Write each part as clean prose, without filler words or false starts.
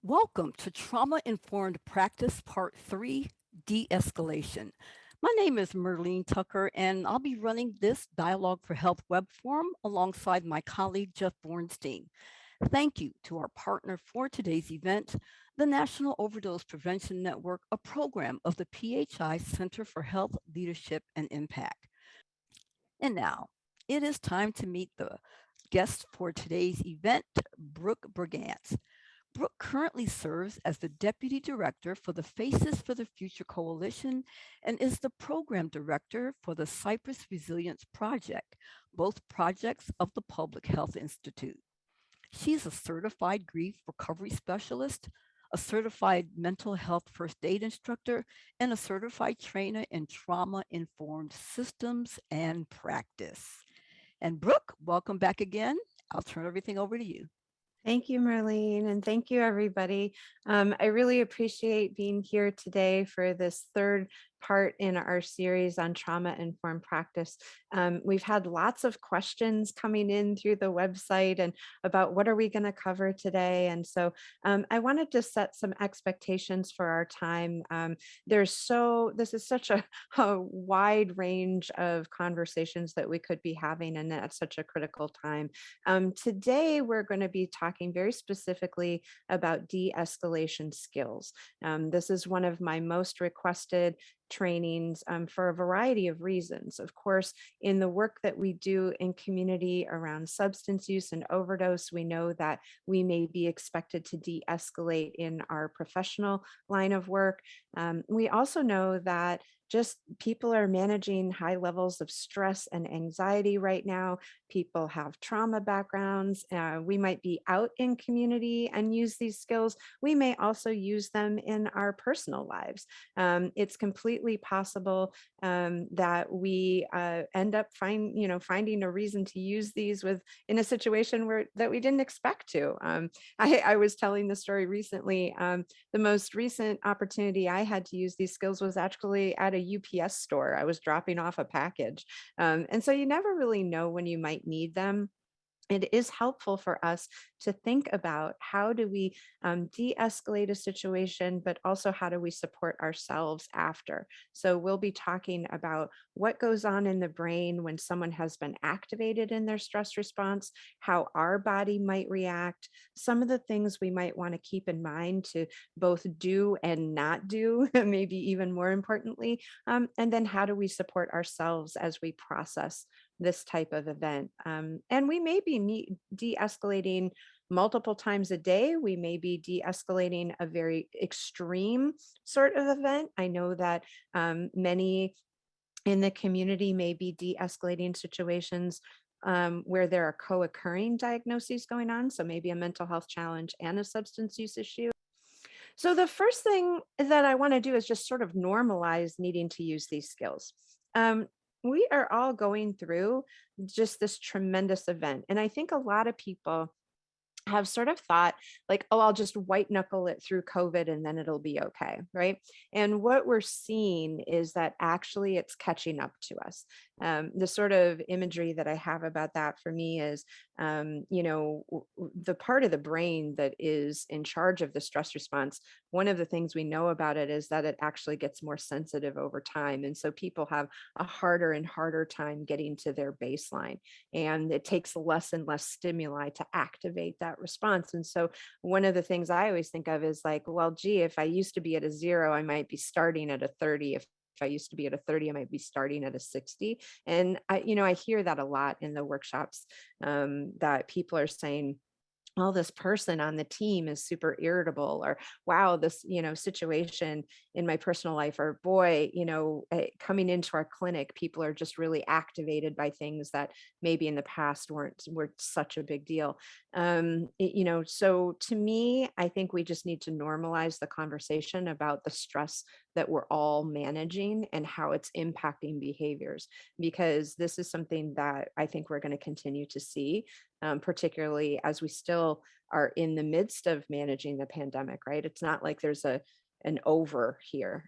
Welcome to Trauma Informed Practice Part 3, De-escalation. My name is Merlene Tucker, and I'll be running this Dialogue for Health web forum alongside my colleague Jeff Bornstein. Thank you to our partner for today's event, the National Overdose Prevention Network, a program of the PHI Center for Health, Leadership, and Impact. And now, it is time to meet the guest for today's event, Brooke Brigance. Brooke currently serves as the Deputy Director for the Faces for the Future Coalition and is the Program Director for the Cypress Resilience Project, both projects of the Public Health Institute. She's a certified grief recovery specialist, a certified mental health first aid instructor, and a certified trainer in trauma informed systems and practice. And Brooke, welcome back again. I'll turn everything over to you. Thank you, Marlene, and thank you, everybody. I really appreciate being here today for this third part in our series on trauma-informed practice. We've had lots of questions coming in through the website and about what are we going to cover today. And so I wanted to set some expectations for our time. This is such a wide range of conversations that we could be having, and at such a critical time. Today, we're going to be talking very specifically about de-escalation skills. This is one of my most requested trainings for a variety of reasons. Of course, in the work that we do in community around substance use and overdose, we know that we may be expected to de-escalate in our professional line of work. We also know that just people are managing high levels of stress and anxiety right now. People have trauma backgrounds. We might be out in community and use these skills. We may also use them in our personal lives. It's completely possible that we end up finding a reason to use these in a situation that we didn't expect to. I was telling the story recently. The most recent opportunity I had to use these skills was actually at a UPS store. I was dropping off a package. And so you never really know when you might need them. It is helpful for us to think about how do we de-escalate a situation, but also how do we support ourselves after. So we'll be talking about what goes on in the brain when someone has been activated in their stress response, how our body might react, some of the things we might want to keep in mind to both do and not do, maybe even more importantly, and then how do we support ourselves as we process this type of event. And we may be de-escalating multiple times a day. We may be de-escalating a very extreme sort of event. I know that many in the community may be de-escalating situations where there are co-occurring diagnoses going on. So maybe a mental health challenge and a substance use issue. So the first thing that I want to do is just sort of normalize needing to use these skills. We are all going through just this tremendous event. And I think a lot of people have sort of thought like, oh, I'll just white knuckle it through COVID and then it'll be okay, right? And what we're seeing is that actually it's catching up to us. The sort of imagery that I have about that for me is, the part of the brain that is in charge of the stress response. One of the things we know about it is that it actually gets more sensitive over time. And so people have a harder and harder time getting to their baseline. And it takes less and less stimuli to activate that response. And so one of the things I always think of is like, well, gee, if I used to be at a 0, I might be starting at a 30. If I used to be at a 30, I might be starting at a 60. And I hear that a lot in the workshops, that people are saying, oh, this person on the team is super irritable, or wow, this, situation in my personal life, or boy, coming into our clinic, people are just really activated by things that maybe in the past were such a big deal. So to me, I think we just need to normalize the conversation about the stress that we're all managing and how it's impacting behaviors, because this is something that I think we're going to continue to see, particularly as we still are in the midst of managing the pandemic, right? It's not like there's an over here.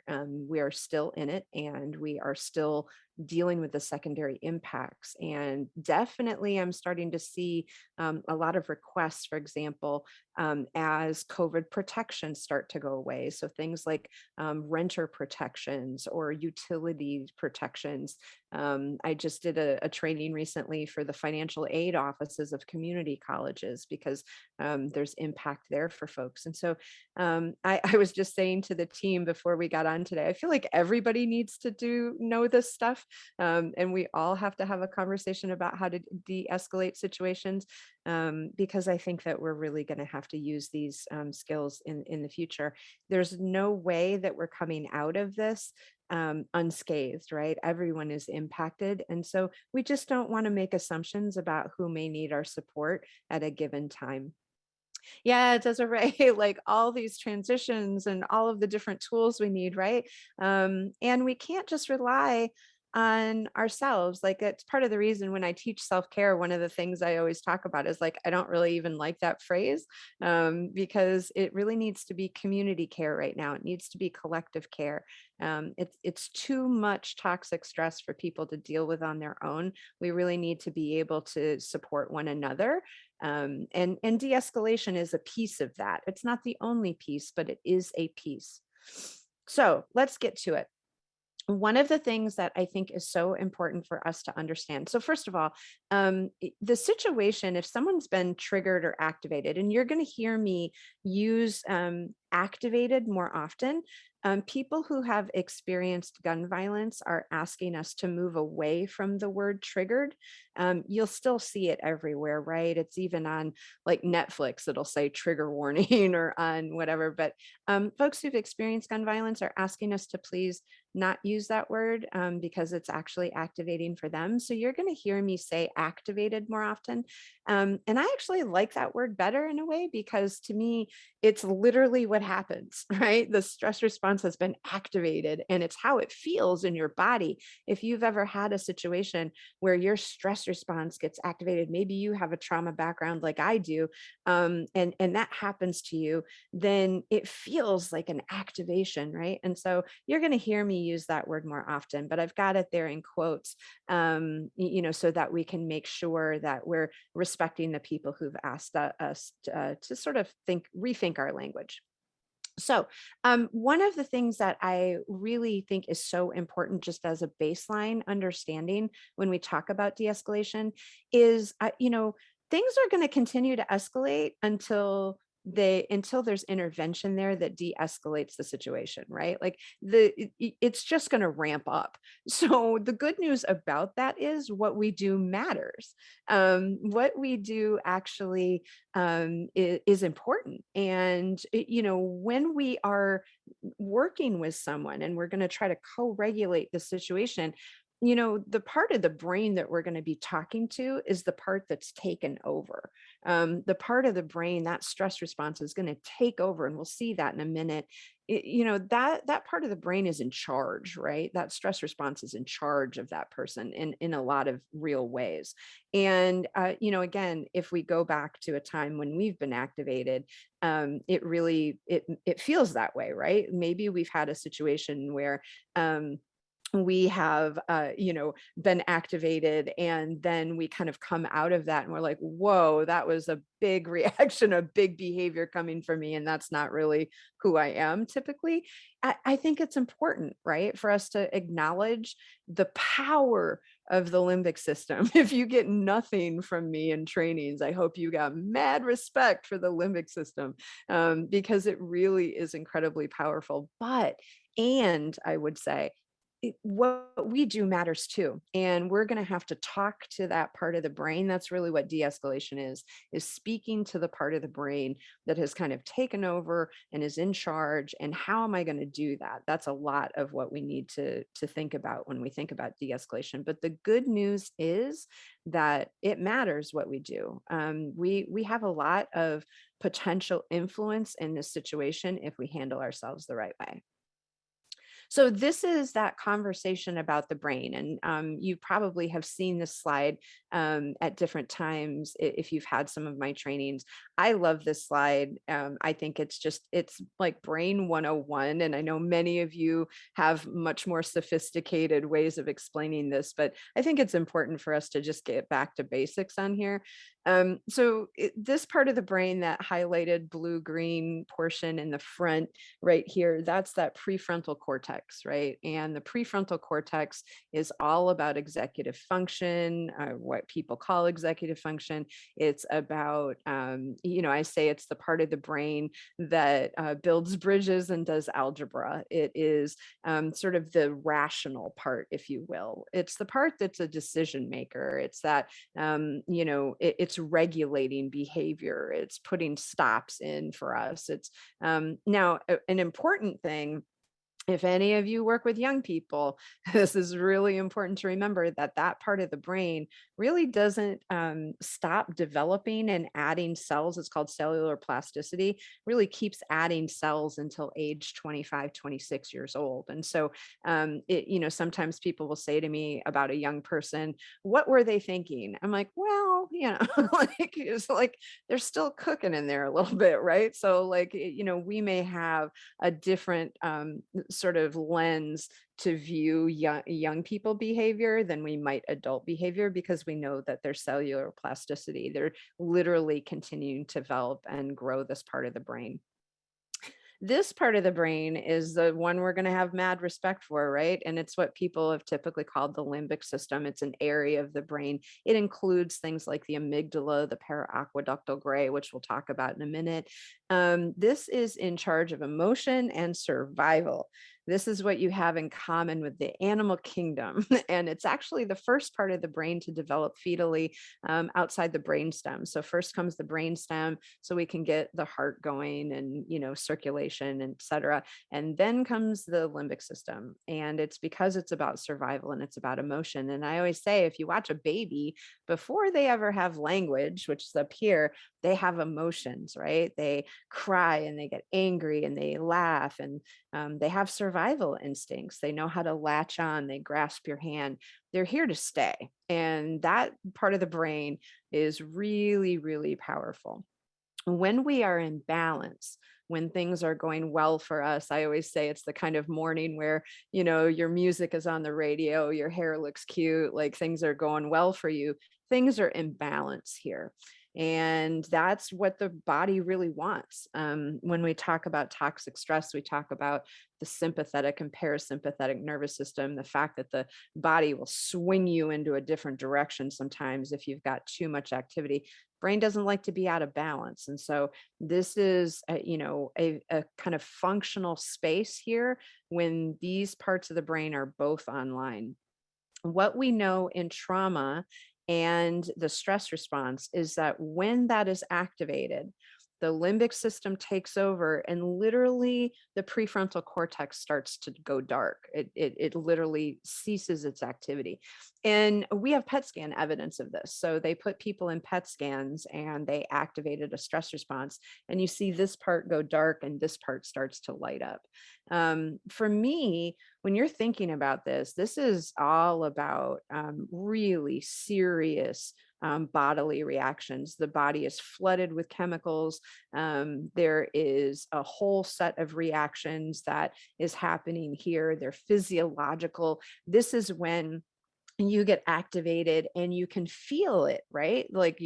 We are still in it, and we are still dealing with the secondary impacts. And definitely, I'm starting to see a lot of requests, for example, as COVID protections start to go away. So things like renter protections or utility protections. I just did a training recently for the financial aid offices of community colleges because there's impact there for folks. And so I was just saying to the team before we got on today, I feel like everybody needs to know this stuff. And we all have to have a conversation about how to de-escalate situations, because I think that we're really going to have to use these skills in the future. There's no way that we're coming out of this unscathed, right? Everyone is impacted. And so we just don't want to make assumptions about who may need our support at a given time. Yeah, it does array like all these transitions and all of the different tools we need, right? And we can't just rely on ourselves. Like it's part of the reason when I teach self-care, one of the things I always talk about is like, I don't really even like that phrase, because it really needs to be community care right now. It needs to be collective care. It's too much toxic stress for people to deal with on their own. We really need to be able to support one another, and de-escalation is a piece of that. It's not the only piece, but it is a piece. So let's get to it. One of the things that I think is so important for us to understand. So first of all, the situation, if someone's been triggered or activated, and you're going to hear me use activated more often. People who have experienced gun violence are asking us to move away from the word triggered. You'll still see it everywhere, right? It's even on like Netflix, it'll say trigger warning or on whatever. But folks who've experienced gun violence are asking us to please not use that word, because it's actually activating for them. So you're going to hear me say activated more often. And I actually like that word better in a way, because to me, it's literally what happens, right? The stress response has been activated, and it's how it feels in your body. If you've ever had a situation where your stress response gets activated, maybe you have a trauma background like I do, and that happens to you, then it feels like an activation, right? And so you're going to hear me use that word more often, but I've got it there in quotes, so that we can make sure that we're respecting the people who've asked us to sort of rethink our language. So, one of the things that I really think is so important, just as a baseline understanding when we talk about de escalation, is, things are going to continue to escalate until there's intervention there that de-escalates the situation, right? Like it's just going to ramp up. So the good news about that is what we do matters. What we do actually is important. And when we are working with someone and we're going to try to co-regulate the situation, the part of the brain that we're going to be talking to is the part that's taken over. The part of the brain, that stress response is going to take over, and we'll see that in a minute. That part of the brain is in charge, right? That stress response is in charge of that person in a lot of real ways. And again, if we go back to a time when we've been activated, it feels that way, right? Maybe we've had a situation where we have been activated, and then we kind of come out of that and we're like, whoa, that was a big reaction, a big behavior coming from me, and that's not really who I am typically. I think it's important, right, for us to acknowledge the power of the limbic system. If you get nothing from me in trainings, I hope you got mad respect for the limbic system, because it really is incredibly powerful. And I would say what we do matters too. And we're going to have to talk to that part of the brain. That's really what de-escalation is speaking to the part of the brain that has kind of taken over and is in charge. And how am I going to do that? That's a lot of what we need to think about when we think about de-escalation. But the good news is that it matters what we do. We have a lot of potential influence in this situation if we handle ourselves the right way. So this is that conversation about the brain, and you probably have seen this slide at different times if you've had some of my trainings. I love this slide. I think it's like brain 101, and I know many of you have much more sophisticated ways of explaining this, but I think it's important for us to just get back to basics on here. This part of the brain, that highlighted blue-green portion in the front right here, that's that prefrontal cortex, right? And the prefrontal cortex is all about executive function, what people call executive function. It's about, I say it's the part of the brain that builds bridges and does algebra. It is sort of the rational part, if you will. It's the part that's a decision maker. It's that, it's regulating behavior. It's putting stops in for us. It's now an important thing, if any of you work with young people, this is really important to remember, that that part of the brain really doesn't stop developing and adding cells. It's called cellular plasticity, really keeps adding cells until age 25, 26 years old. And so, sometimes people will say to me about a young person, what were they thinking? I'm like, well, like it's like they're still cooking in there a little bit, right? So like, we may have a different sort of lens to view young people behavior than we might adult behavior, because we know that their cellular plasticity, they're literally continuing to develop and grow this part of the brain. This part of the brain is the one we're going to have mad respect for, right? And it's what people have typically called the limbic system. It's an area of the brain. It includes things like the amygdala, the paraqueductal gray, which we'll talk about in a minute. This is in charge of emotion and survival. This is what you have in common with the animal kingdom. And it's actually the first part of the brain to develop fetally outside the brainstem. So first comes the brainstem, so we can get the heart going and, circulation, et cetera. And then comes the limbic system. And it's because it's about survival and it's about emotion. And I always say, if you watch a baby, before they ever have language, which is up here, they have emotions, right? They cry and they get angry and they laugh, and they have survival instincts. They know how to latch on, they grasp your hand. They're here to stay. And that part of the brain is really, really powerful. When we are in balance, when things are going well for us, I always say it's the kind of morning where, your music is on the radio, your hair looks cute, like things are going well for you. Things are in balance here. And that's what the body really wants. When we talk about toxic stress, we talk about the sympathetic and parasympathetic nervous system, the fact that the body will swing you into a different direction sometimes if you've got too much activity. Brain doesn't like to be out of balance. And so this is a kind of functional space here when these parts of the brain are both online. What we know in trauma and the stress response is that when that is activated, the limbic system takes over, and literally the prefrontal cortex starts to go dark. It literally ceases its activity. And we have PET scan evidence of this. So they put people in PET scans and they activated a stress response. And you see this part go dark and this part starts to light up. For me, when you're thinking about this, this is all about really serious bodily reactions. The body is flooded with chemicals. There is a whole set of reactions that is happening here. They're physiological. This is when you get activated and you can feel it, right? Like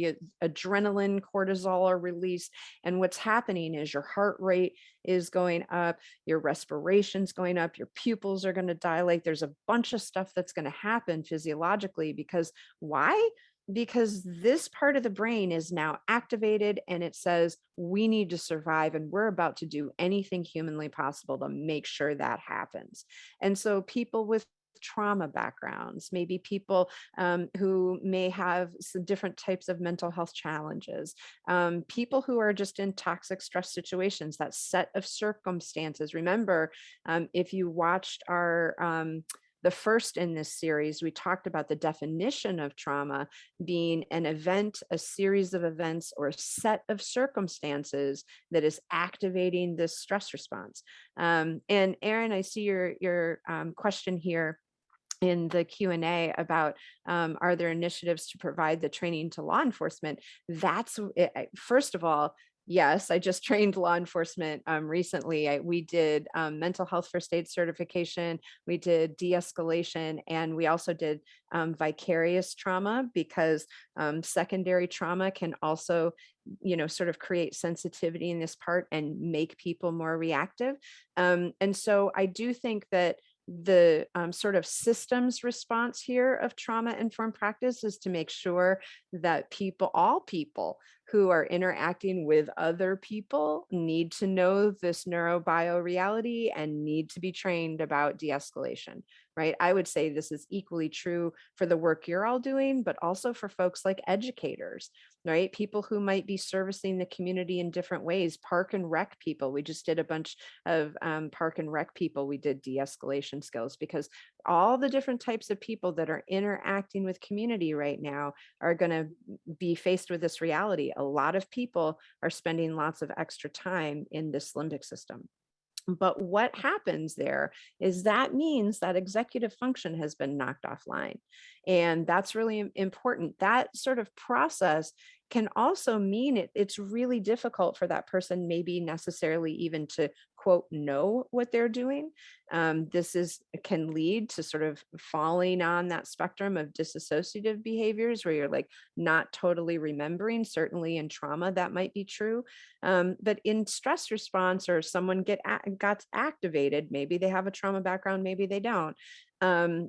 adrenaline, cortisol are released. And what's happening is your heart rate is going up, your respiration's going up, your pupils are going to dilate. There's a bunch of stuff that's going to happen physiologically, because why? Because this part of the brain is now activated and it says, we need to survive, and we're about to do anything humanly possible to make sure that happens. And so people with trauma backgrounds, maybe people who may have some different types of mental health challenges, people who are just in toxic stress situations, that set of circumstances. Remember, if you watched our the first in this series, we talked about the definition of trauma being an event, a series of events, or a set of circumstances that is activating this stress response. And Erin, I see your question here in the Q&A about are there initiatives to provide the training to law enforcement? That's first of all, yes, I just trained law enforcement recently. We did mental health first aid certification, we did de-escalation, and we also did vicarious trauma, because secondary trauma can also, sort of create sensitivity in this part and make people more reactive. And so I do think that the sort of systems response here of trauma-informed practice is to make sure that all people who are interacting with other people need to know this neurobio reality and need to be trained about de-escalation, right? I would say this is equally true for the work you're all doing, but also for folks like educators, right? People who might be servicing the community in different ways, park and rec people. We just did a bunch of park and rec people. We did de-escalation skills, because all the different types of people that are interacting with community right now are going to be faced with this reality. A lot of people are spending lots of extra time in this limbic system. But what happens there is that means that executive function has been knocked offline. And that's really important. That sort of process can also mean it's really difficult for that person, maybe necessarily even to quote, know what they're doing. Can lead to sort of falling on that spectrum of dissociative behaviors where you're like not totally remembering. Certainly in trauma, that might be true. But in stress response, or someone got activated, maybe they have a trauma background, maybe they don't.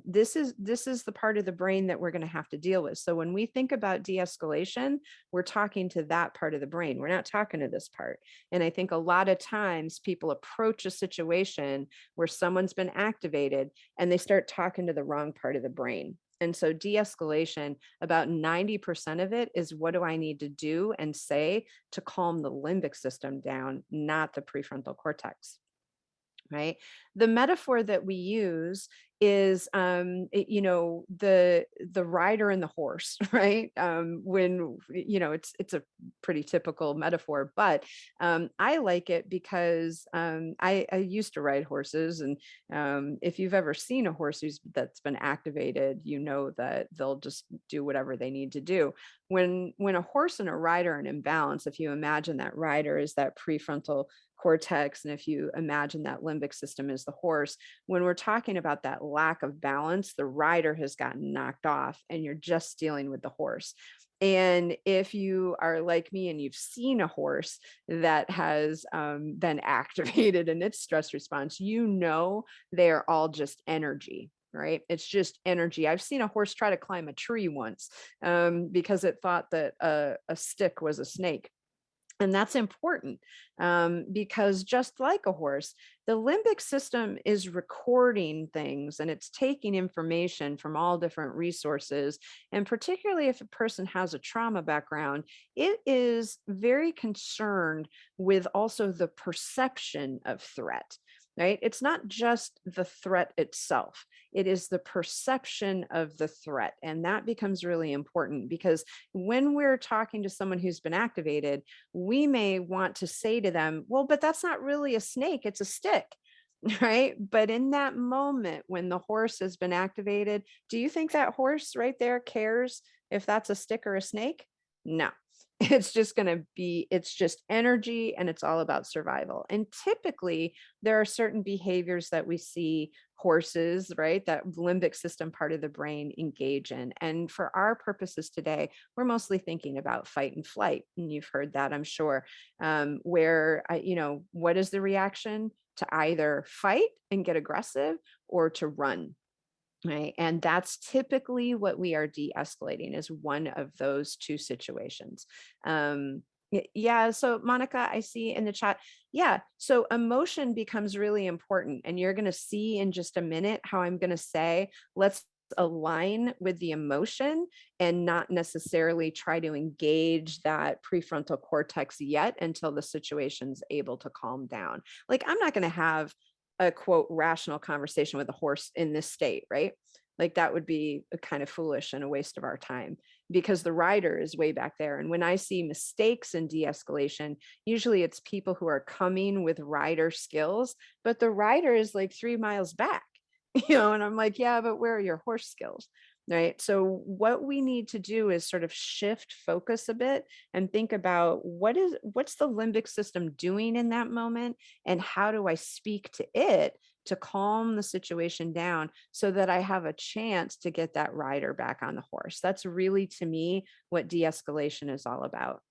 This is the part of the brain that we're going to have to deal with. So when we think about de-escalation, we're talking to that part of the brain. We're not talking to this part. And I think a lot of times people approach a situation where someone's been activated and they start talking to the wrong part of the brain. And so de-escalation, about 90% of it is, what do I need to do and say to calm the limbic system down, not the prefrontal cortex. Right. The metaphor that we use is, the rider and the horse, right? When, it's a pretty typical metaphor, but I like it because I used to ride horses. And if you've ever seen a horse that's been activated, you know that they'll just do whatever they need to do. When a horse and a rider are in imbalance, if you imagine that rider is that prefrontal cortex, and if you imagine that limbic system is the horse, when we're talking about that lack of balance, the rider has gotten knocked off and you're just dealing with the horse. And if you are like me and you've seen a horse that has been activated in its stress response, they are all just energy. Right? It's just energy. I've seen a horse try to climb a tree once because it thought that a stick was a snake. And that's important because just like a horse, the limbic system is recording things and it's taking information from all different resources. And particularly if a person has a trauma background, it is very concerned with also the perception of threat. Right? It's not just the threat itself. It is the perception of the threat. And that becomes really important because when we're talking to someone who's been activated, we may want to say to them, well, but that's not really a snake, it's a stick. Right? But in that moment, when the horse has been activated, do you think that horse right there cares if that's a stick or a snake? No. It's just energy and it's all about survival. And typically there are certain behaviors that we see horses, right, that limbic system part of the brain engage in. And for our purposes today, we're mostly thinking about fight and flight. And you've heard that, I'm sure, what is the reaction? To either fight and get aggressive or to run. Right. And that's typically what we are de-escalating, is one of those two situations. Yeah. So Monica, I see in the chat. Yeah. So emotion becomes really important. And you're going to see in just a minute how I'm going to say, let's align with the emotion and not necessarily try to engage that prefrontal cortex yet until the situation's able to calm down. Like I'm not going to have a quote rational conversation with a horse in this state, right? Like that would be a kind of foolish and a waste of our time because the rider is way back there. And when I see mistakes in de-escalation, usually it's people who are coming with rider skills, but the rider is like 3 miles back, and I'm like, yeah, but where are your horse skills? Right. So what we need to do is sort of shift focus a bit and think about what's the limbic system doing in that moment, and how do I speak to it to calm the situation down so that I have a chance to get that rider back on the horse. That's really, to me, what de-escalation is all about.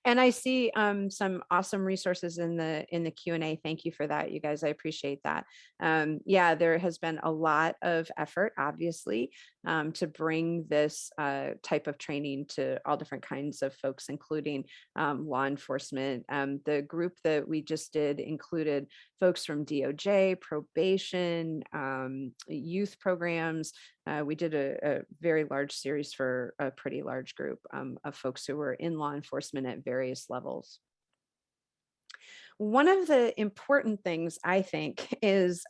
And I see some awesome resources in the Q&A. Thank you for that, you guys. I appreciate that. Yeah, there has been a lot of effort, obviously, to bring this type of training to all different kinds of folks, including law enforcement. The group that we just did included folks from DOJ, probation, youth programs. We did a very large series for a pretty large group of folks who were in law enforcement at various levels. One of the important things, I think, is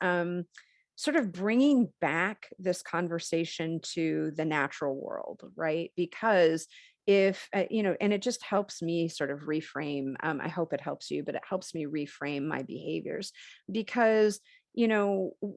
sort of bringing back this conversation to the natural world, right? Because if, and it just helps me sort of reframe, I hope it helps you, but it helps me reframe my behaviors because,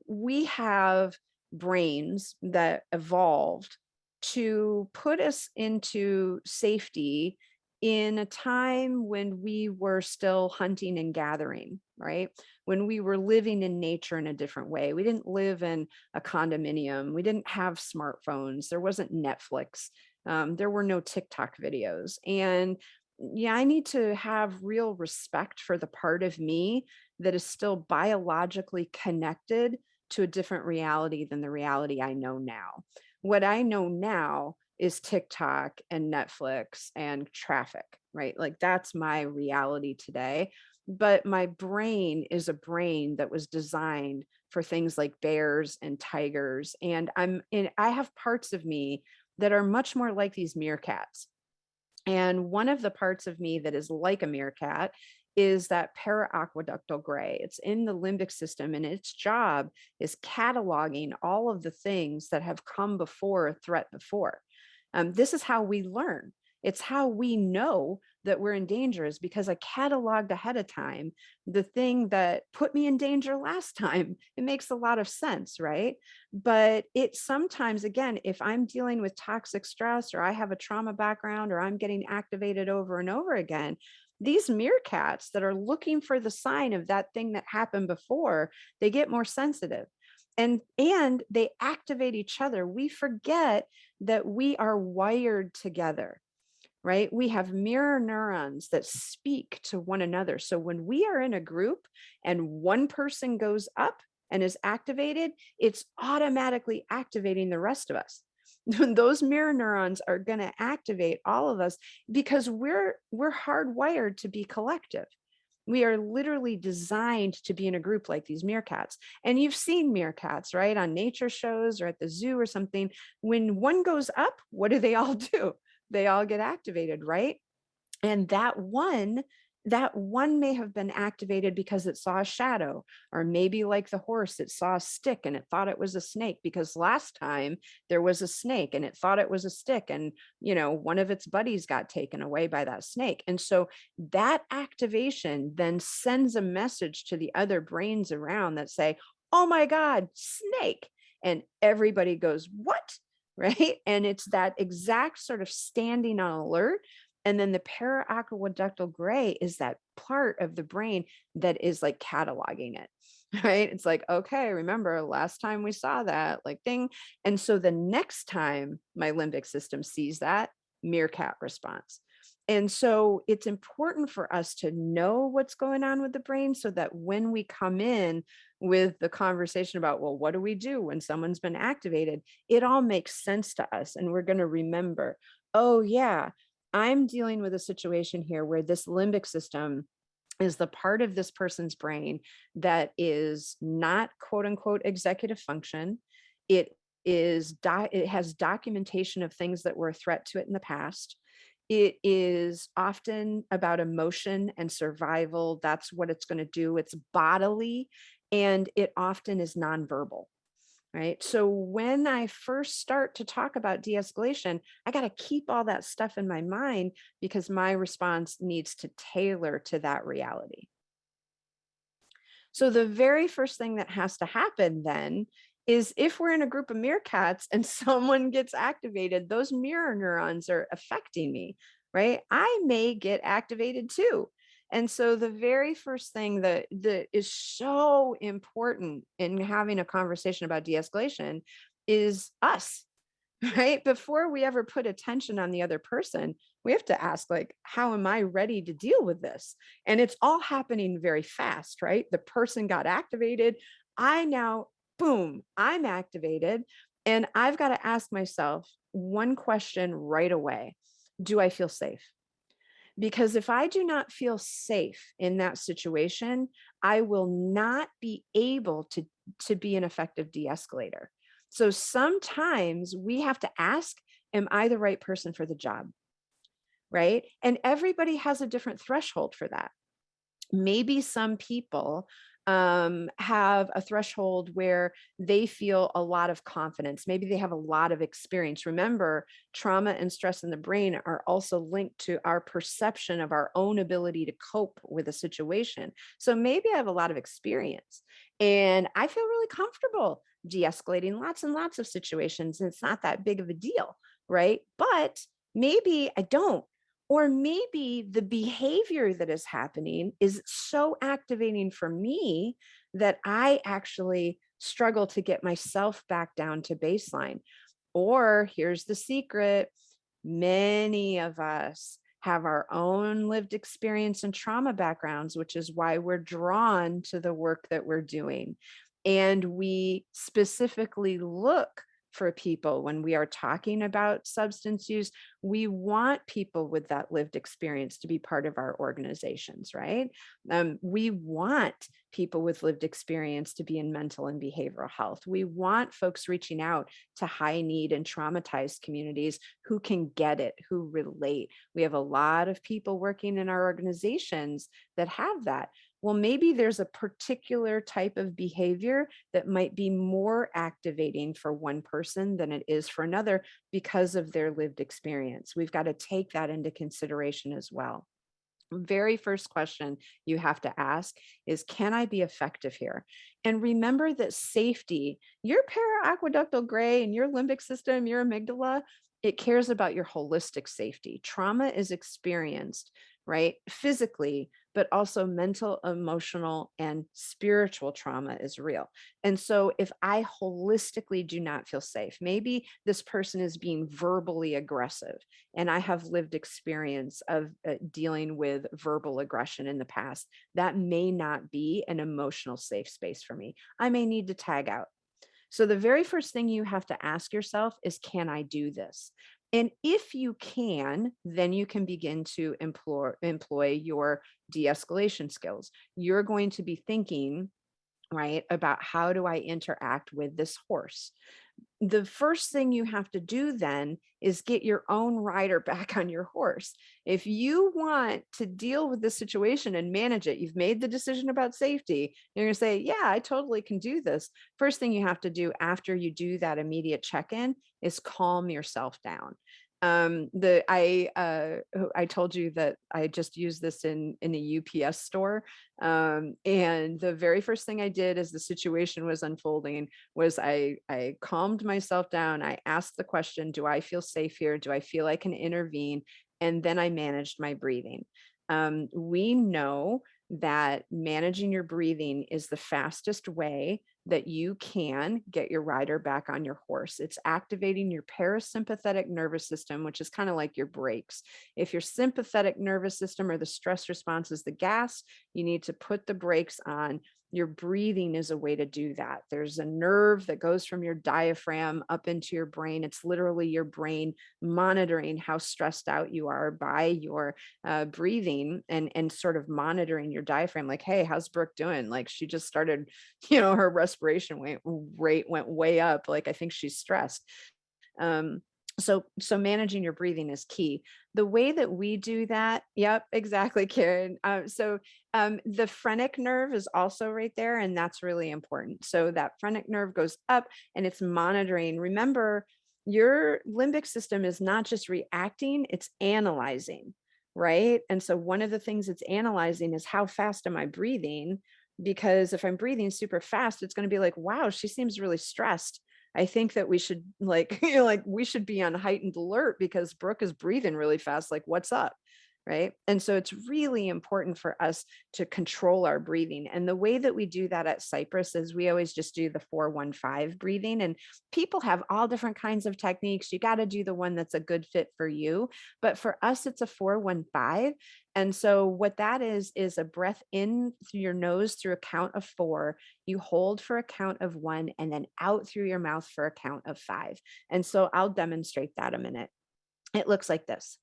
we have brains that evolved to put us into safety in a time when we were still hunting and gathering, right? When we were living in nature in a different way. We didn't live in a condominium. We didn't have smartphones. There wasn't Netflix. There were no TikTok videos. And yeah, I need to have real respect for the part of me that is still biologically connected to a different reality than the reality I know now. What I know now is TikTok and Netflix and traffic, right? Like that's my reality today. But my brain is a brain that was designed for things like bears and tigers. And I have parts of me that are much more like these meerkats. And one of the parts of me that is like a meerkat is that para-aqueductal gray. It's in the limbic system, and its job is cataloging all of the things that have come before a threat before. This is how we learn. It's how we know that we're in danger, is because I cataloged ahead of time the thing that put me in danger last time. It makes a lot of sense, right? But it sometimes, again, if I'm dealing with toxic stress or I have a trauma background or I'm getting activated over and over again, these meerkats that are looking for the sign of that thing that happened before, they get more sensitive and they activate each other. We forget that we are wired together, right? We have mirror neurons that speak to one another. So when we are in a group and one person goes up and is activated, it's automatically activating the rest of us. Those mirror neurons are going to activate all of us because we're hardwired to be collective. We are literally designed to be in a group like these meerkats. And you've seen meerkats, right? On nature shows or at the zoo or something. When one goes up, what do they all do? They all get activated, right? And that one may have been activated because it saw a shadow, or maybe like the horse, it saw a stick and it thought it was a snake because last time there was a snake and it thought it was a stick, and one of its buddies got taken away by that snake. And so that activation then sends a message to the other brains around that say, oh my God, snake. And everybody goes, what? Right. And it's that exact sort of standing on alert. And then the para-aqueductal gray is that part of the brain that is like cataloging it, right? It's like, okay, remember last time we saw that, like ding. And so the next time my limbic system sees that, meerkat response. And so it's important for us to know what's going on with the brain so that when we come in with the conversation about, well, what do we do when someone's been activated? It all makes sense to us. And we're going to remember, oh, yeah, I'm dealing with a situation here where this limbic system is the part of this person's brain that is not quote unquote executive function. It has documentation of things that were a threat to it in the past. It is often about emotion and survival. That's what it's going to do. It's bodily. and it often is nonverbal. Right. So when I first start to talk about de escalation, I got to keep all that stuff in my mind because my response needs to tailor to that reality. So the very first thing that has to happen then is if we're in a group of meerkats and someone gets activated, those mirror neurons are affecting me, right? I may get activated too. And so the very first thing that is so important in having a conversation about de-escalation is us. Right? Before we ever put attention on the other person, we have to ask, like, how am I ready to deal with this? And it's all happening very fast, right? The person got activated. I now, boom, I'm activated. And I've got to ask myself one question right away. Do I feel safe? Because if I do not feel safe in that situation, I will not be able to be an effective de-escalator. So sometimes we have to ask, am I the right person for the job? Right. And everybody has a different threshold for that. Maybe some people have a threshold where they feel a lot of confidence. Maybe they have a lot of experience. Remember, trauma and stress in the brain are also linked to our perception of our own ability to cope with a situation. So maybe I have a lot of experience and I feel really comfortable de escalating lots and lots of situations. And it's not that big of a deal. Right. But maybe I don't. Or maybe the behavior that is happening is so activating for me that I actually struggle to get myself back down to baseline. Or here's the secret, many of us have our own lived experience and trauma backgrounds, which is why we're drawn to the work that we're doing. And we specifically look for people when we are talking about substance use. We want people with that lived experience to be part of our organizations, right? We want people with lived experience to be in mental and behavioral health. We want folks reaching out to high need and traumatized communities who can get it, who relate. We have a lot of people working in our organizations that have that. Well, maybe there's a particular type of behavior that might be more activating for one person than it is for another because of their lived experience. We've got to take that into consideration as well. Very first question you have to ask is, can I be effective here? And remember that safety, your para-aqueductal gray and your limbic system, your amygdala, it cares about your holistic safety. Trauma is experienced, right? Physically, but also mental, emotional, and spiritual trauma is real. And so if I holistically do not feel safe, maybe this person is being verbally aggressive and I have lived experience of dealing with verbal aggression in the past, that may not be an emotional safe space for me. I may need to tag out. So the very first thing you have to ask yourself is, can I do this? And if you can, then you can begin to employ your de-escalation skills. You're going to be thinking, right, about how do I interact with this horse? The first thing you have to do then is get your own rider back on your horse. If you want to deal with this situation and manage it, you've made the decision about safety, you're going to say, yeah, I totally can do this. First thing you have to do after you do that immediate check-in is calm yourself down. I told you that I just used this in a UPS store, and the very first thing I did as the situation was unfolding was I calmed myself down. I asked the question, do I feel safe here? Do I feel I can intervene? And then I managed my breathing. We know that managing your breathing is the fastest way that you can get your rider back on your horse. It's activating your parasympathetic nervous system, which is kind of like your brakes. If your sympathetic nervous system or the stress response is the gas, you need to put the brakes on. Your breathing is a way to do that. There's a nerve that goes from your diaphragm up into your brain. It's literally your brain monitoring how stressed out you are by your breathing, and sort of monitoring your diaphragm. Like, hey, how's Brooke doing? Like, she just started, her respiration rate went way up. Like, I think she's stressed. Um, So managing your breathing is key. The way that we do that, yep, exactly, Karen. The phrenic nerve is also right there, and that's really important. So that phrenic nerve goes up and it's monitoring. Remember, your limbic system is not just reacting, it's analyzing, right? And so one of the things it's analyzing is how fast am I breathing? Because if I'm breathing super fast, it's going to be like, wow, she seems really stressed. I think that we should like, like we should be on heightened alert because Brooke is breathing really fast. Like, what's up? Right. And so it's really important for us to control our breathing. And the way that we do that at Cypress is we always just do the 4-1-5 breathing. And people have all different kinds of techniques. You got to do the one that's a good fit for you. But for us, it's a 4-1-5. And so what that is a breath in through your nose through a count of 4, you hold for a count of 1, and then out through your mouth for a count of 5. And so I'll demonstrate that a minute. It looks like this.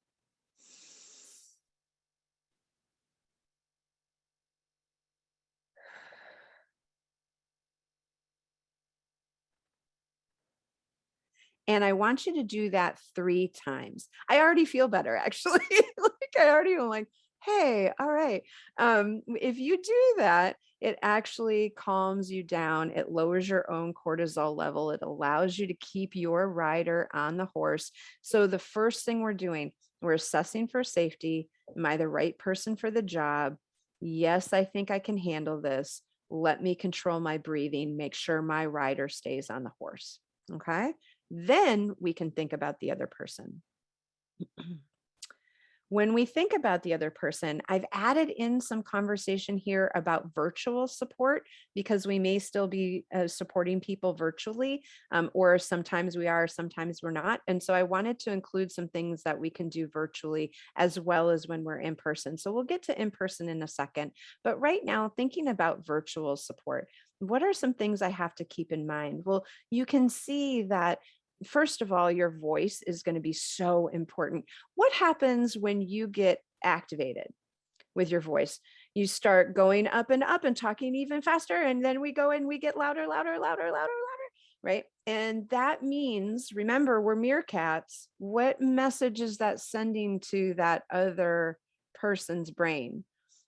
And I want you to do that 3 times. I already feel better actually. Like I already am like, hey, all right. If you do that, it actually calms you down. It lowers your own cortisol level. It allows you to keep your rider on the horse. So the first thing we're doing, we're assessing for safety. Am I the right person for the job? Yes, I think I can handle this. Let me control my breathing, make sure my rider stays on the horse. Okay. Then we can think about the other person. When we think about the other person, I've added in some conversation here about virtual support because we may still be supporting people virtually, or sometimes we are, sometimes we're not. And so I wanted to include some things that we can do virtually as well as when we're in person. So we'll get to in person in a second. But right now, thinking about virtual support, what are some things I have to keep in mind? Well, you can see that first of all, your voice is going to be so important. What happens when you get activated with your voice? You start going up and talking even faster. And then we go and we get louder, louder, louder, louder, louder, right? And that means, remember, we're meerkats. What message is that sending to that other person's brain?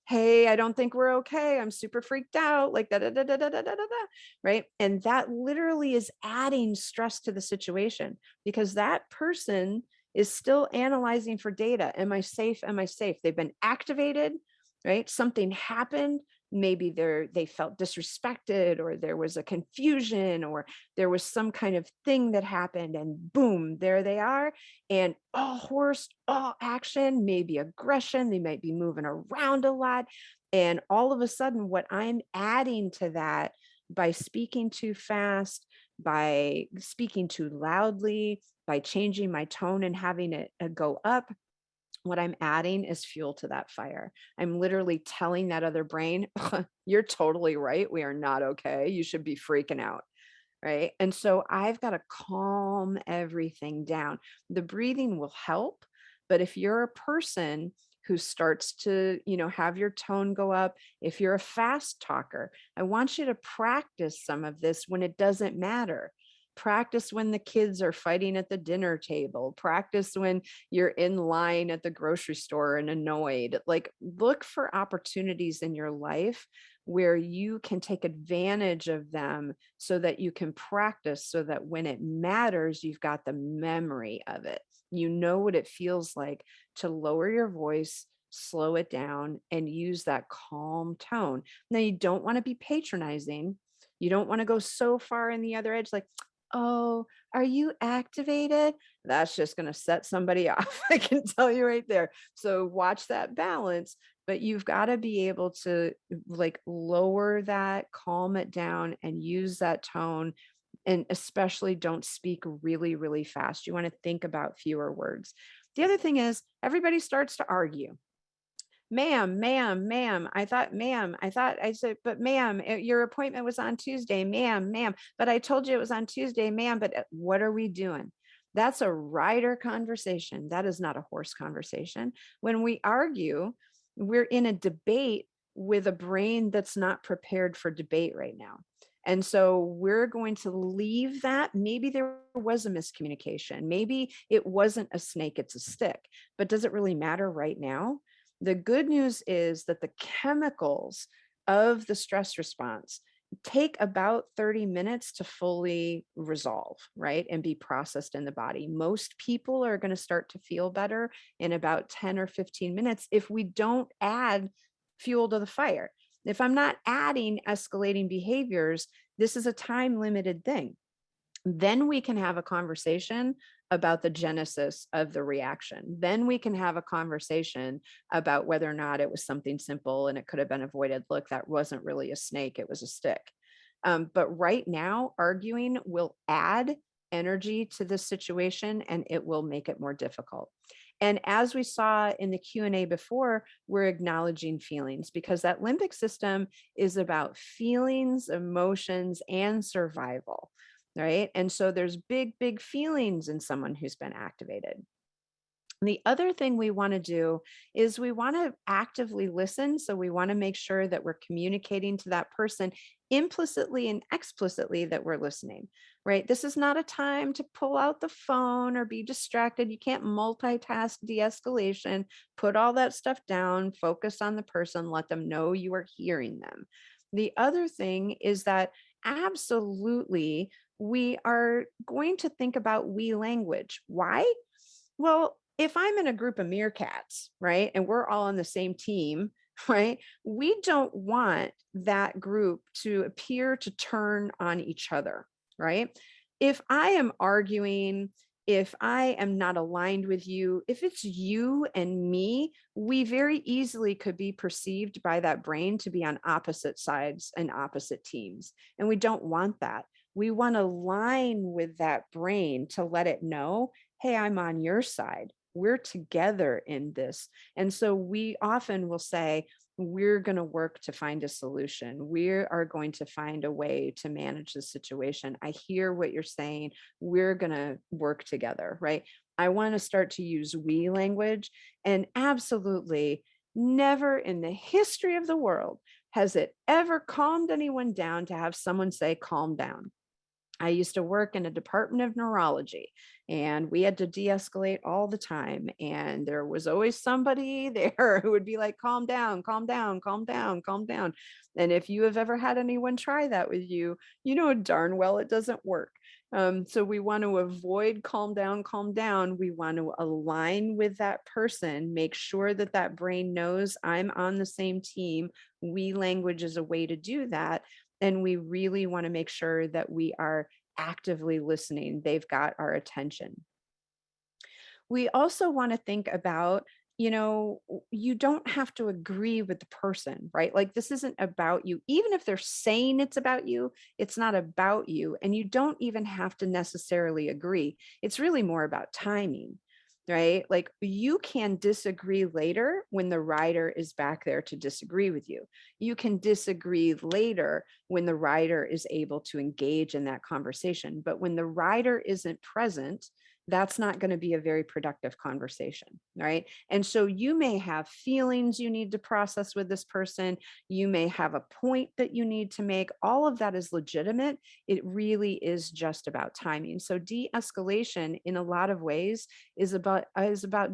Hey, I don't think we're okay. I'm super freaked out, like da da da da da da da da, right? And that literally is adding stress to the situation because that person is still analyzing for data. Am I safe? Am I safe? They've been activated, right? Something happened. Maybe they felt disrespected, or there was a confusion, or there was some kind of thing that happened, and boom, there they are. And all horse, all action, maybe aggression. They might be moving around a lot. And all of a sudden, what I'm adding to that by speaking too fast, by speaking too loudly, by changing my tone and having it go up, what I'm adding is fuel to that fire. I'm literally telling that other brain, you're totally right. We are not okay. You should be freaking out. Right. And so I've got to calm everything down. The breathing will help. But if you're a person who starts to, have your tone go up, if you're a fast talker, I want you to practice some of this when it doesn't matter. Practice when the kids are fighting at the dinner table. Practice when you're in line at the grocery store and annoyed. Like, look for opportunities in your life where you can take advantage of them so that you can practice, so that when it matters, you've got the memory of it. You know what it feels like to lower your voice, slow it down, and use that calm tone. Now, you don't want to be patronizing. You don't want to go so far in the other edge, like, oh, are you activated? That's just going to set somebody off. I can tell you right there. So watch that balance, but you've got to be able to like lower that, calm it down, and use that tone. And especially don't speak really, really fast. You want to think about fewer words. The other thing is, everybody starts to argue. Ma'am, I said, but ma'am, your appointment was on Tuesday, ma'am, but I told you it was on Tuesday, ma'am, but what are we doing? That's a rider conversation. That is not a horse conversation. When we argue, we're in a debate with a brain that's not prepared for debate right now. And so we're going to leave that. Maybe there was a miscommunication. Maybe it wasn't a snake, it's a stick. But does it really matter right now? The good news is that the chemicals of the stress response take about 30 minutes to fully resolve, right? And be processed in the body. Most people are going to start to feel better in about 10 or 15 minutes if we don't add fuel to the fire. If I'm not adding escalating behaviors, this is a time limited thing. Then we can have a conversation about the genesis of the reaction. Then we can have a conversation about whether or not it was something simple and it could have been avoided. Look, that wasn't really a snake, it was a stick. But right now, arguing will add energy to this situation and it will make it more difficult. And as we saw in the Q&A before, we're acknowledging feelings because that limbic system is about feelings, emotions, and survival, right? And so there's big, big feelings in someone who's been activated. The other thing we want to do is we want to actively listen. So we want to make sure that we're communicating to that person implicitly and explicitly that we're listening, right? This is not a time to pull out the phone or be distracted. You can't multitask de-escalation. Put all that stuff down, focus on the person, let them know you are hearing them. The other thing is that absolutely we are going to think about we language. Why? Well, if I'm in a group of meerkats, right, and we're all on the same team, right, we don't want that group to appear to turn on each other, right? If I am arguing, if I am not aligned with you, if it's you and me, we very easily could be perceived by that brain to be on opposite sides and opposite teams. And we don't want that. We want to align with that brain to let it know, hey, I'm on your side. We're together in this. And so we often will say, we're going to work to find a solution. We are going to find a way to manage the situation. I hear what you're saying. We're going to work together, right? I want to start to use we language. And absolutely, never in the history of the world has it ever calmed anyone down to have someone say, calm down. I used to work in a department of neurology and we had to de-escalate all the time. And there was always somebody there who would be like, calm down, calm down, calm down, calm down. And if you have ever had anyone try that with you, you know darn well it doesn't work. So we want to avoid calm down, calm down. We want to align with that person, make sure that that brain knows I'm on the same team. We language is a way to do that. And we really want to make sure that we are actively listening. They've got our attention. We also want to think about, you don't have to agree with the person, right? Like this isn't about you. Even if they're saying it's about you, it's not about you. And you don't even have to necessarily agree. It's really more about timing, right? Like you can disagree later when the rider is back there to disagree with you. You can disagree later when the rider is able to engage in that conversation. But when the rider isn't present, that's not going to be a very productive conversation, right? And so you may have feelings you need to process with this person. You may have a point that you need to make. All of that is legitimate. It really is just about timing. So de-escalation in a lot of ways is about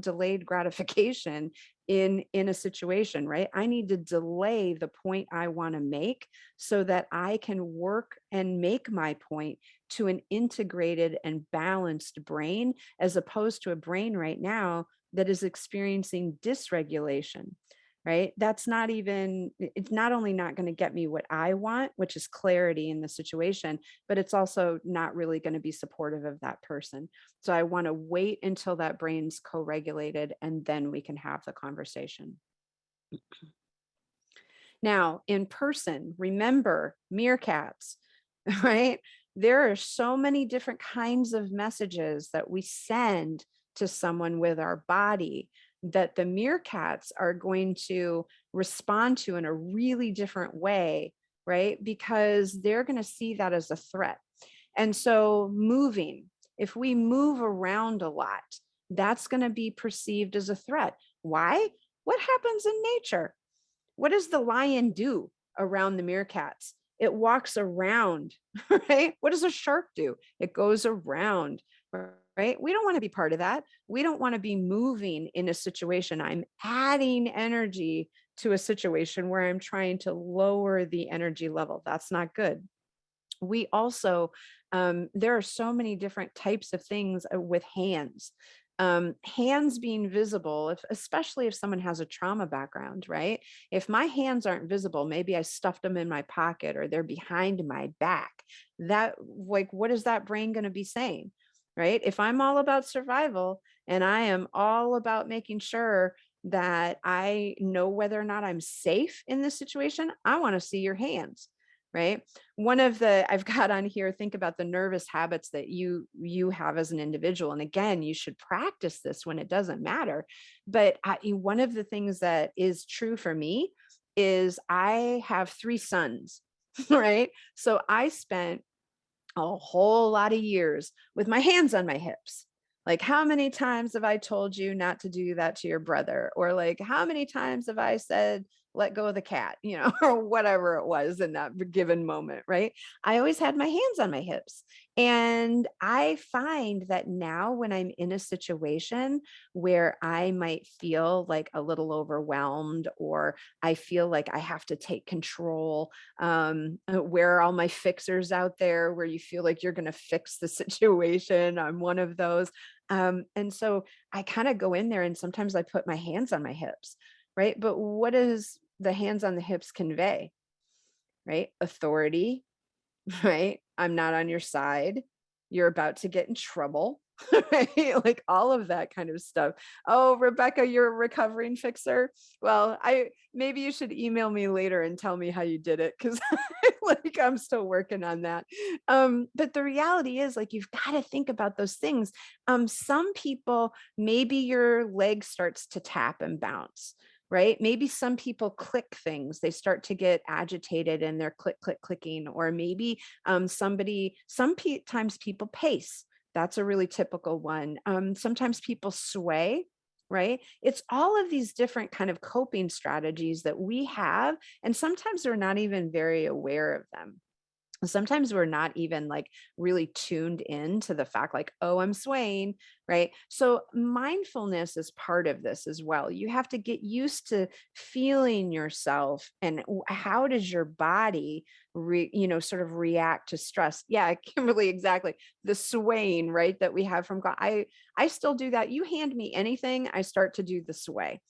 delayed gratification in a situation, right? I need to delay the point I want to make so that I can work and make my point to an integrated and balanced brain, as opposed to a brain right now that is experiencing dysregulation, right? That's not even, it's not only not going to get me what I want, which is clarity in the situation, but it's also not really going to be supportive of that person. So I want to wait until that brain's co-regulated and then we can have the conversation. Now, in person, remember meerkats, right? There are so many different kinds of messages that we send to someone with our body that the meerkats are going to respond to in a really different way, right? Because they're going to see that as a threat. And so moving, if we move around a lot, that's going to be perceived as a threat. Why? What happens in nature? What does the lion do around the meerkats? it walks around, right? What does a shark do? It goes around, right? We don't want to be part of that. We don't want to be moving in a situation. I'm adding energy to a situation where I'm trying to lower the energy level. That's not good. We also, there are so many different types of things with hands. Hands being visible, especially if someone has a trauma background, right? If my hands aren't visible, maybe I stuffed them in my pocket or they're behind my back. That, like, what is that brain going to be saying? Right? If I'm all about survival and I am all about making sure that I know whether or not I'm safe in this situation, I want to see your hands, right? One of the, I've got on here, think about the nervous habits that you have as an individual. And again, you should practice this when it doesn't matter. But one of the things that is true for me is I have 3 sons, right? So I spent a whole lot of years with my hands on my hips. Like, how many times have I told you not to do that to your brother? Or like, how many times have I said, let go of the cat, or whatever it was in that given moment, right? I always had my hands on my hips. And I find that now when I'm in a situation where I might feel like a little overwhelmed, or I feel like I have to take control, where are all my fixers out there, where you feel like you're going to fix the situation? I'm one of those. And so I kind of go in there and sometimes I put my hands on my hips, right? But what does the hands on the hips convey, right? Authority, right? I'm not on your side. You're about to get in trouble, right? Like all of that kind of stuff. Oh, Rebecca, you're a recovering fixer. Well, maybe you should email me later and tell me how you did it, because like I'm still working on that. But the reality is, like, you've got to think about those things. Some people, maybe your leg starts to tap and bounce, right? Maybe some people click things, they start to get agitated and they're clicking, or maybe sometimes people pace. That's a really typical one. Sometimes people sway, right? It's all of these different kind of coping strategies that we have, and sometimes we're not even very aware of them. Sometimes we're not even like really tuned in to the fact, like, oh, I'm swaying, right? So mindfulness is part of this as well. You have to get used to feeling yourself, and how does your body sort of react to stress. Yeah, Kimberly, exactly. The swaying, right, that we have from God. I still do that. You hand me anything, I start to do the sway.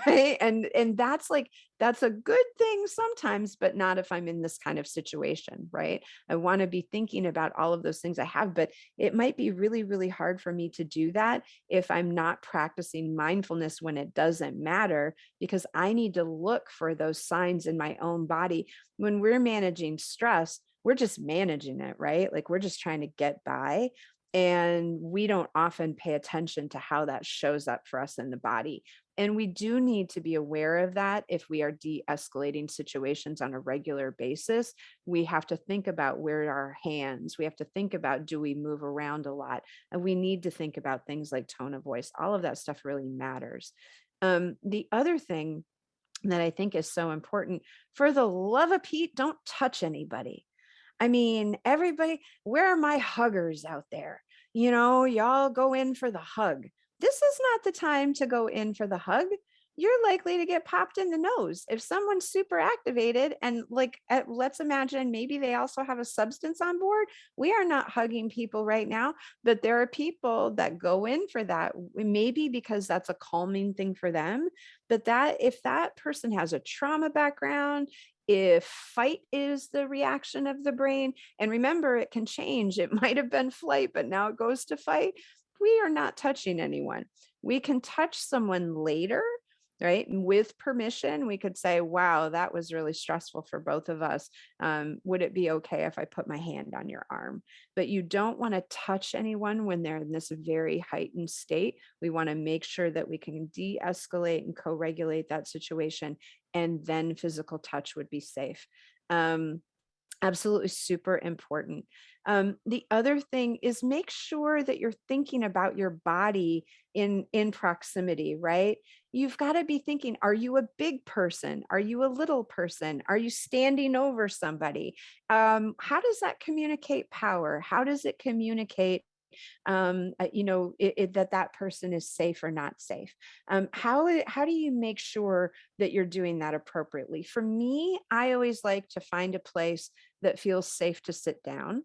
Right. And that's a good thing sometimes, but not if I'm in this kind of situation, right? I want to be thinking about all of those things I have, but it might be really, really hard for me to do that if I'm not practicing mindfulness when it doesn't matter, because I need to look for those signs in my own body. When we're managing stress, we're just managing it, right? Like, we're just trying to get by. And we don't often pay attention to how that shows up for us in the body. And we do need to be aware of that if we are de-escalating situations on a regular basis. We have to think about where are our hands. We have to think about, do we move around a lot? And we need to think about things like tone of voice. All of that stuff really matters. The other thing that I think is so important, for the love of Pete, don't touch anybody. I mean, everybody, where are my huggers out there? Y'all go in for the hug. This is not the time to go in for the hug. You're likely to get popped in the nose. If someone's super activated and, like, let's imagine maybe they also have a substance on board. We are not hugging people right now, but there are people that go in for that, maybe because that's a calming thing for them. But if that person has a trauma background, if fight is the reaction of the brain, and remember, it can change. It might have been flight, but now it goes to fight. We are not touching anyone. We can touch someone later, right? And with permission, we could say, wow, that was really stressful for both of us. Would it be okay if I put my hand on your arm? But you don't want to touch anyone when they're in this very heightened state. We want to make sure that we can de-escalate and co-regulate that situation, and then physical touch would be safe. Absolutely super important. The other thing is make sure that you're thinking about your body in proximity, right? You've got to be thinking, are you a big person? Are you a little person? Are you standing over somebody? How does that communicate power? How does it communicate that that person is safe or not safe? How do you make sure that you're doing that appropriately? For me, I always like to find a place that feels safe to sit down.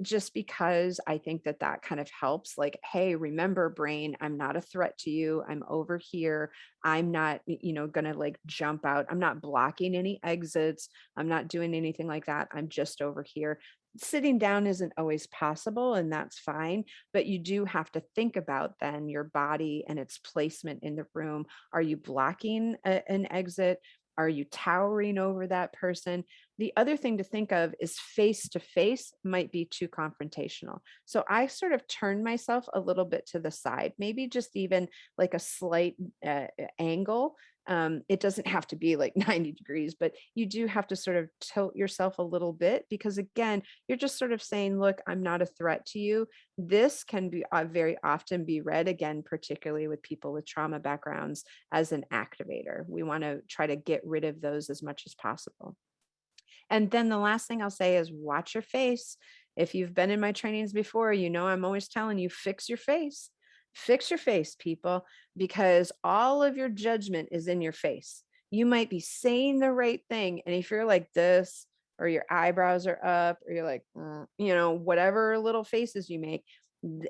Just because I think that that kind of helps. Like, hey, remember, brain, I'm not a threat to you. I'm over here. I'm not, gonna like jump out. I'm not blocking any exits. I'm not doing anything like that. I'm just over here. Sitting down isn't always possible, and that's fine, but you do have to think about then your body and its placement in the room. Are you blocking an exit? Are you towering over that person? The other thing to think of is face to face might be too confrontational. So I sort of turn myself a little bit to the side, maybe just even like a slight angle. It doesn't have to be like 90 degrees, but you do have to sort of tilt yourself a little bit because, again, you're just sort of saying, look, I'm not a threat to you. This can be very often be read, again, particularly with people with trauma backgrounds, as an activator. We want to try to get rid of those as much as possible. And then the last thing I'll say is watch your face. If you've been in my trainings before, I'm always telling you, fix your face. Fix your face, people, because all of your judgment is in your face. You might be saying the right thing. And if you're like this, or your eyebrows are up, or you're like, whatever little faces you make,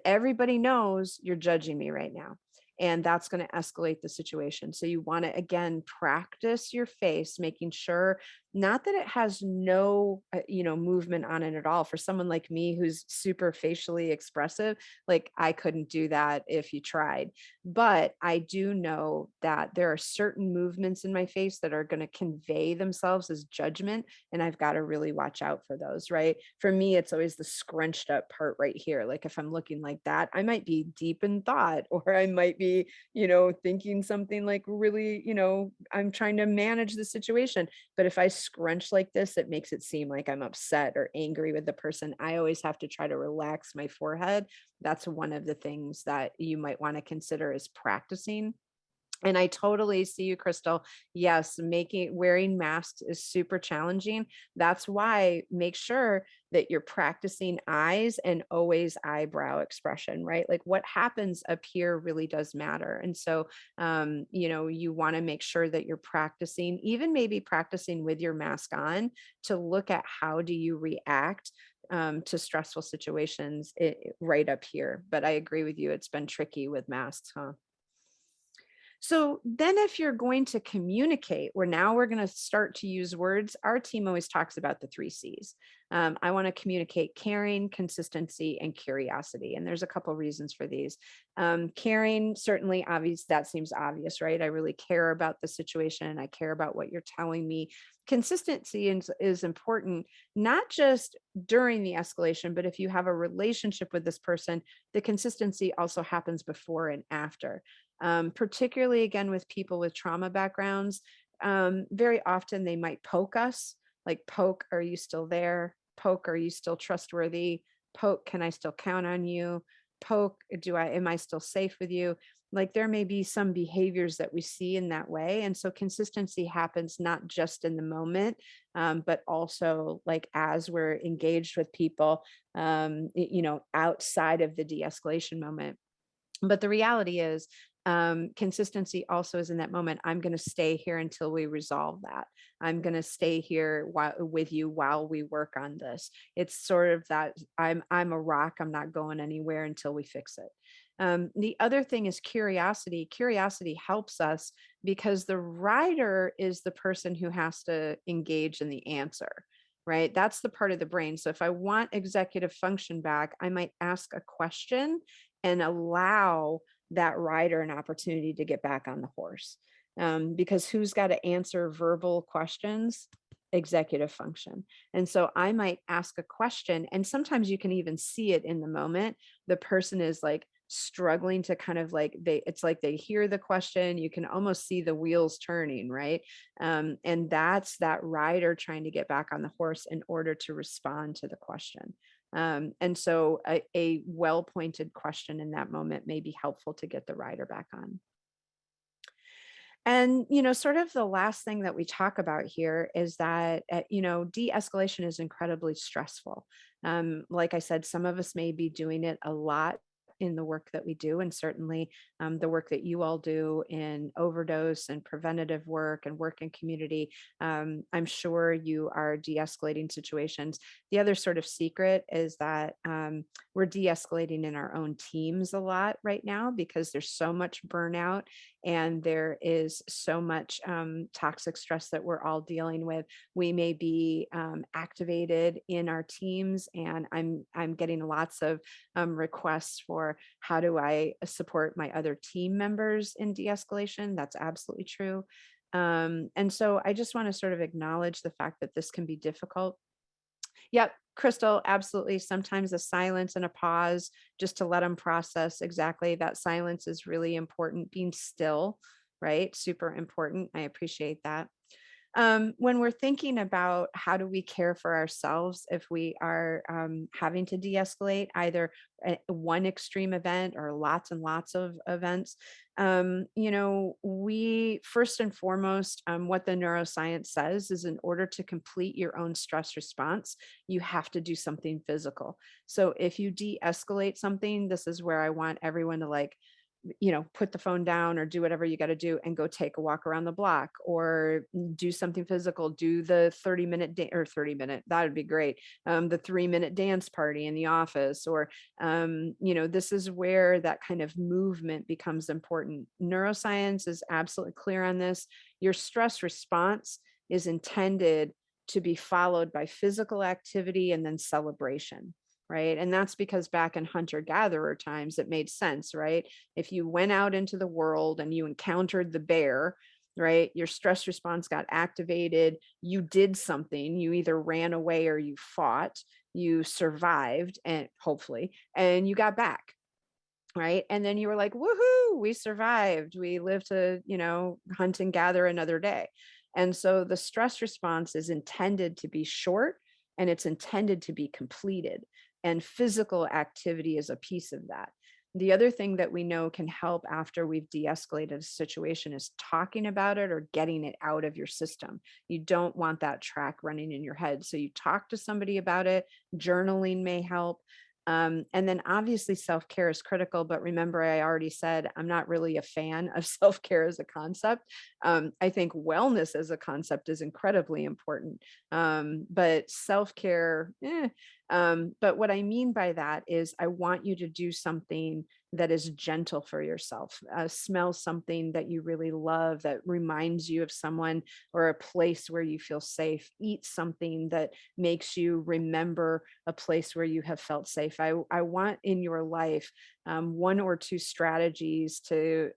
everybody knows you're judging me right now. And that's going to escalate the situation. So you want to, again, practice your face, making sure not that it has no, movement on it at all. For someone like me who's super facially expressive, like I couldn't do that if you tried. But I do know that there are certain movements in my face that are going to convey themselves as judgment. And I've got to really watch out for those, right? For me, it's always the scrunched up part right here. Like if I'm looking like that, I might be deep in thought, or I might be, thinking something like really, I'm trying to manage the situation. But if I scrunch like this, it makes it seem like I'm upset or angry with the person. I always have to try to relax my forehead. That's one of the things that you might want to consider is practicing. And I totally see you, Crystal. Yes, wearing masks is super challenging. That's why make sure that you're practicing eyes and always eyebrow expression, right? Like what happens up here really does matter. And so, you want to make sure that you're practicing, even maybe practicing with your mask on, to look at how do you react to stressful situations right up here. But I agree with you. It's been tricky with masks, huh? So then if you're going to communicate, where now we're going to start to use words, our team always talks about the three C's. I want to communicate caring, consistency, and curiosity. And there's a couple reasons for these. Caring, certainly obvious, that seems obvious, right? I really care about the situation and I care about what you're telling me. Consistency is important, not just during the escalation, but if you have a relationship with this person, the consistency also happens before and after. Particularly again with people with trauma backgrounds. Very often they might poke us, like, poke, are you still there? Poke, are you still trustworthy? Poke, can I still count on you? Poke, am I still safe with you? Like there may be some behaviors that we see in that way. And so consistency happens not just in the moment, but also like as we're engaged with people, outside of the de-escalation moment. But the reality is, consistency also is in that moment. I'm going to stay here until we resolve that. I'm going to stay here with you while we work on this. It's sort of that I'm a rock. I'm not going anywhere until we fix it. The other thing is curiosity. Curiosity helps us because the writer is the person who has to engage in the answer, right? That's the part of the brain. So if I want executive function back, I might ask a question and allow that rider an opportunity to get back on the horse. Because who's got to answer verbal questions? Executive function. And so I might ask a question, and sometimes you can even see it in the moment. The person is like struggling to kind of like it's like they hear the question, you can almost see the wheels turning, right? And that's that rider trying to get back on the horse in order to respond to the question. And so a well-pointed question in that moment may be helpful to get the rider back on. And, sort of the last thing that we talk about here is that, de-escalation is incredibly stressful. Like I said, some of us may be doing it a lot in the work that we do, and certainly the work that you all do in overdose and preventative work and work in community. I'm sure you are de-escalating situations. The other sort of secret is that we're de-escalating in our own teams a lot right now because there's so much burnout and there is so much toxic stress that we're all dealing with. We may be activated in our teams, and I'm getting lots of requests for how do I support my other team members in de-escalation. That's absolutely true. And so I just want to sort of acknowledge the fact that this can be difficult. Yep, Crystal, absolutely. Sometimes a silence and a pause just to let them process. Exactly. That silence is really important. Being still, right? Super important. I appreciate that. When we're thinking about how do we care for ourselves if we are having to de-escalate either one extreme event or lots and lots of events, we first and foremost, what the neuroscience says is in order to complete your own stress response, you have to do something physical. So if you de-escalate something, this is where I want everyone to like put the phone down or do whatever you got to do and go take a walk around the block or do something physical, do the 30-minute or 30-minute, that would be great. The 3-minute dance party in the office, or, this is where that kind of movement becomes important. Neuroscience is absolutely clear on this. Your stress response is intended to be followed by physical activity and then celebration. Right. And that's because back in hunter gatherer times, it made sense, right? If you went out into the world and you encountered the bear, right, your stress response got activated. You did something, you either ran away or you fought, you survived, and hopefully, and you got back. Right. And then you were like, woohoo, we survived. We lived to, hunt and gather another day. And so the stress response is intended to be short and it's intended to be completed. And physical activity is a piece of that. The other thing that we know can help after we've de-escalated a situation is talking about it or getting it out of your system. You don't want that track running in your head. So you talk to somebody about it. Journaling may help. And then obviously self-care is critical, but remember, I already said I'm not really a fan of self-care as a concept. I think wellness as a concept is incredibly important, but self-care, but what I mean by that is I want you to do something that is gentle for yourself. Smell something that you really love that reminds you of someone or a place where you feel safe. Eat something that makes you remember a place where you have felt safe. I want in your life one or two strategies to,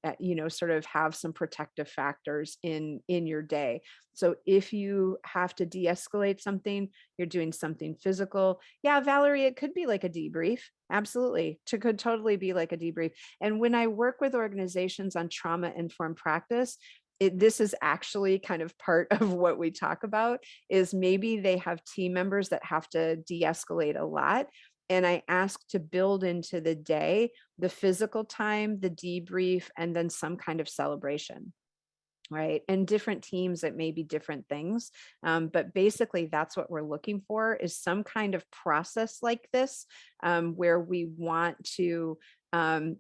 sort of have some protective factors in your day. So if you have to de-escalate something, you're doing something physical. Yeah, Valerie, it could be like a debrief. Absolutely. It could totally be like a debrief. And when I work with organizations on trauma-informed practice, this is actually kind of part of what we talk about is maybe they have team members that have to de-escalate a lot. And I ask to build into the day the physical time, the debrief, and then some kind of celebration. Right. And different teams, it may be different things. But basically, that's what we're looking for is some kind of process like this, where we want to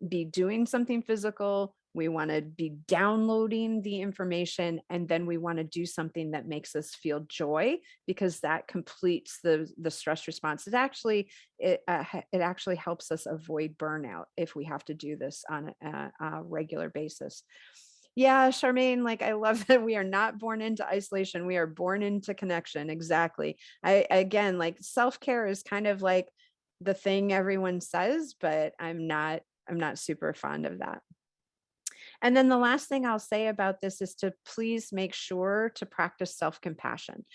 be doing something physical. We want to be downloading the information, and then we want to do something that makes us feel joy because that completes the stress response. It actually helps us avoid burnout if we have to do this on a regular basis. Yeah, Charmaine, like I love that we are not born into isolation. We are born into connection. Exactly. Again, like self-care is kind of like the thing everyone says, but I'm not super fond of that. And then the last thing I'll say about this is to please make sure to practice self-compassion.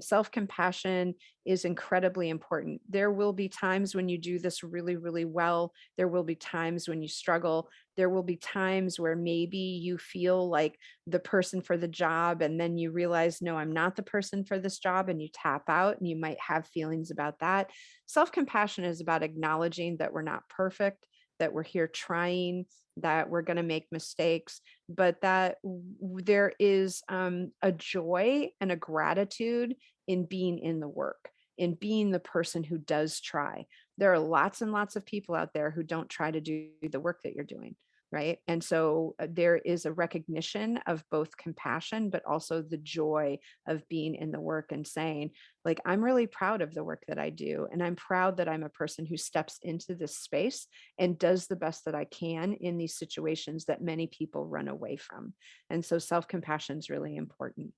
Self-compassion is incredibly important. There will be times when you do this really, really well. There will be times when you struggle. There will be times where maybe you feel like the person for the job, and then you realize, no, I'm not the person for this job, and you tap out, and you might have feelings about that. Self-compassion is about acknowledging that we're not perfect, that we're here trying, that we're going to make mistakes, but that there is a joy and a gratitude in being in the work, in being the person who does try. There are lots and lots of people out there who don't try to do the work that you're doing. Right. And so there is a recognition of both compassion, but also the joy of being in the work and saying, like, I'm really proud of the work that I do. And I'm proud that I'm a person who steps into this space and does the best that I can in these situations that many people run away from. And so self-compassion is really important.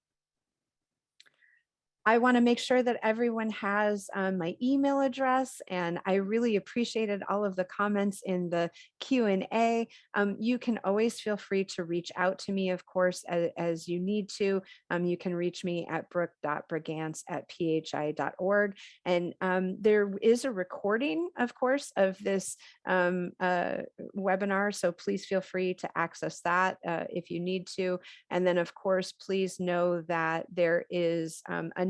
I want to make sure that everyone has my email address, and I really appreciated all of the comments in the Q&A. You can always feel free to reach out to me, of course, as you need to. You can reach me at brooke.brigance@phi.org. And there is a recording, of course, of this webinar, so please feel free to access that if you need to. And then, of course, please know that there is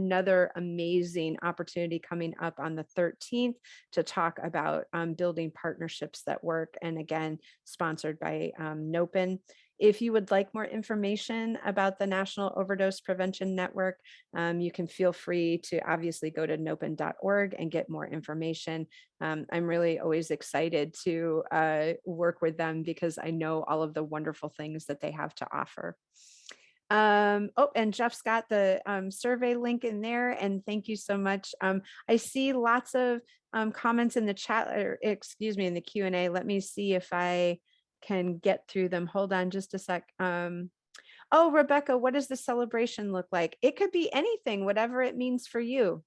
another amazing opportunity coming up on the 13th to talk about building partnerships that work. And again, sponsored by NOPN. If you would like more information about the National Overdose Prevention Network, you can feel free to obviously go to nopn.org and get more information. I'm really always excited to work with them because I know all of the wonderful things that they have to offer. Oh, and Jeff's got the survey link in there, and thank you so much. I see lots of comments in the chat, or excuse me, in the Q&A. Let me see if I can get through them. Hold on just a sec. Oh, Rebecca, what does the celebration look like? It could be anything, whatever it means for you.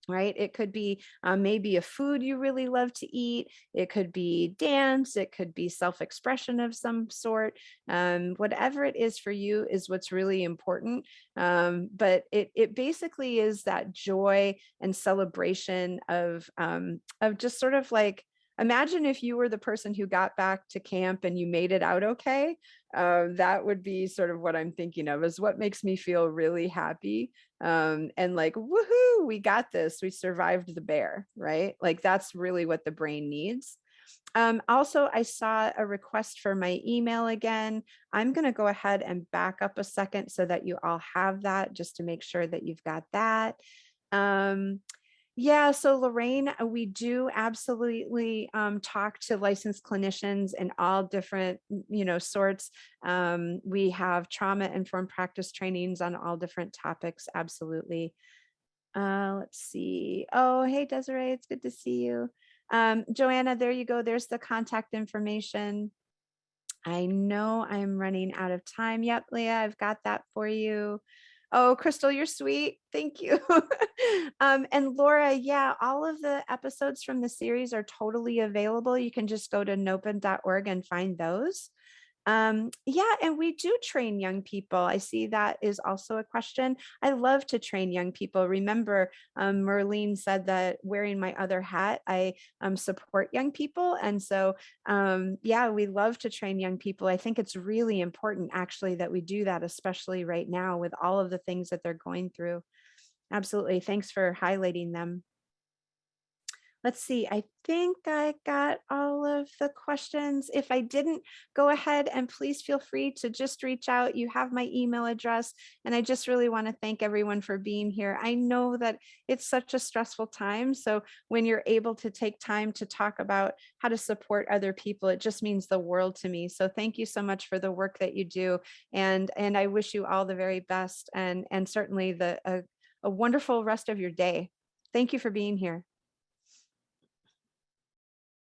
Right? It could be maybe a food you really love to eat. It could be dance. It could be self-expression of some sort. Whatever it is for you is what's really important. But it basically is that joy and celebration of just sort of like, imagine if you were the person who got back to camp and you made it out okay. That would be sort of what I'm thinking of, is what makes me feel really happy. And like, woohoo, we got this. We survived the bear, right? Like that's really what the brain needs. Also, I saw a request for my email again. I'm going to go ahead and back up a second so that you all have that, just to make sure that you've got that. Yeah, so Lorraine, we do absolutely talk to licensed clinicians in all different, sorts. We have trauma-informed practice trainings on all different topics, absolutely. Let's see. Oh, hey, Desiree, it's good to see you. Joanna, there you go. There's the contact information. I know I'm running out of time. Yep, Leah, I've got that for you. Oh, Crystal, you're sweet. Thank you. And Laura, yeah, all of the episodes from the series are totally available. You can just go to nopn.org and find those. Yeah, and we do train young people. I see that is also a question. I love to train young people. Remember, Merlene said that wearing my other hat, I support young people. And so, yeah, we love to train young people. I think it's really important actually that we do that, especially right now with all of the things that they're going through. Absolutely. Thanks for highlighting them. Let's see, I think I got all of the questions. If I didn't, go ahead and please feel free to just reach out. You have my email address. And I just really want to thank everyone for being here. I know that it's such a stressful time. So when you're able to take time to talk about how to support other people, it just means the world to me. So thank you so much for the work that you do. And I wish you all the very best, and certainly a wonderful rest of your day. Thank you for being here.